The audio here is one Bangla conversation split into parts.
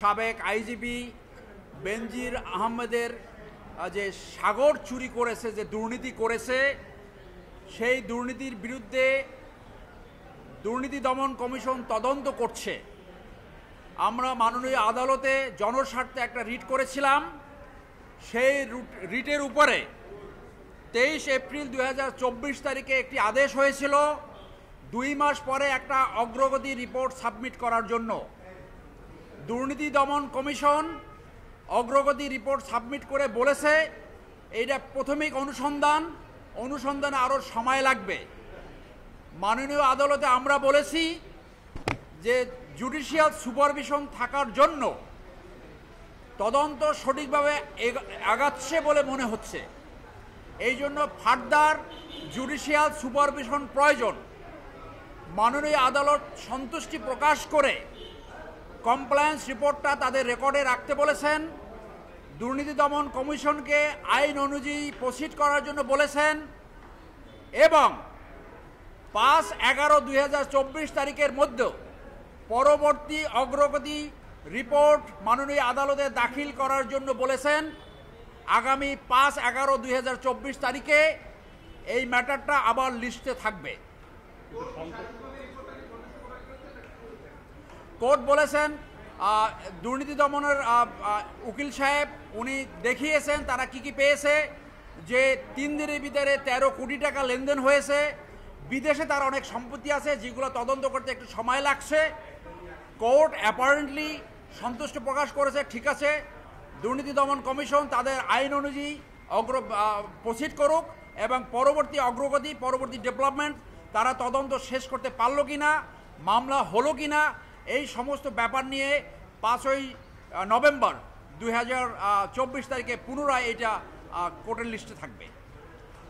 সাবেক আইজিপি বেনজির আহমেদের যে সাগর চুরি করেছে, যে দুর্নীতি করেছে, সেই দুর্নীতির বিরুদ্ধে দুর্নীতি দমন কমিশন তদন্ত করছে। আমরা মাননীয় আদালতে জনস্বার্থে একটা রিট করেছিলাম। সেই রিটের উপরে 23 এপ্রিল 2024 তারিখে একটি আদেশ হয়েছিল 2 মাস পরে একটা অগ্রগতি রিপোর্ট সাবমিট করার জন্য। দুর্নীতি দমন কমিশন অগ্রগতি রিপোর্ট সাবমিট করে বলেছে এইটা প্রাথমিক অনুসন্ধানে আরও সময় লাগবে। মাননীয় আদালতে আমরা বলেছি যে জুডিশিয়াল সুপারভিশন থাকার জন্য তদন্ত সঠিকভাবে আগাচ্ছে বলে মনে হচ্ছে। এই জন্য ফার্দার জুডিশিয়াল সুপারভিশন প্রয়োজন। মাননীয় আদালত সন্তুষ্টি প্রকাশ করে কমপ্লায়েন্স রিপোর্টটা তাদের রেকর্ডে রাখতে বলেছেন। দুর্নীতি দমন কমিশনকে আইন অনুযায়ী প্রসিড করার জন্য বলেছেন এবং 5/11/2024 তারিখের মধ্যে পরবর্তী অগ্রগতি রিপোর্ট মাননীয় আদালতে দাখিল করার জন্য বলেছেন। আগামী 5/11/2024 তারিখে এই ম্যাটারটা আবার লিস্টে থাকবে। কোর্ট বলেছেন দুর্নীতি দমনের উকিল সাহেব উনি দেখিয়েছেন তারা কি পেয়েছে, যে 3 দিনের ভিতরে 13 কোটি টাকা লেনদেন হয়েছে। বিদেশে তার অনেক সম্পত্তি আছে যেগুলো তদন্ত করতে একটু সময় লাগছে। কোর্ট অ্যাপারেন্টলি সন্তুষ্ট প্রকাশ করেছে, ঠিক আছে দুর্নীতি দমন কমিশন তাদের আইন অনুযায়ী প্রসিড করুক এবং পরবর্তী ডেভেলপমেন্ট তারা তদন্ত শেষ করতে পারলো কিনা, মামলা হলো কিনা, এই সমস্ত ব্যাপার নিয়ে 5ই নভেম্বর 2024 তারিখে পুনরায় এটা কোর্টের লিস্টে থাকবে,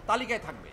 তালিকায় থাকবে।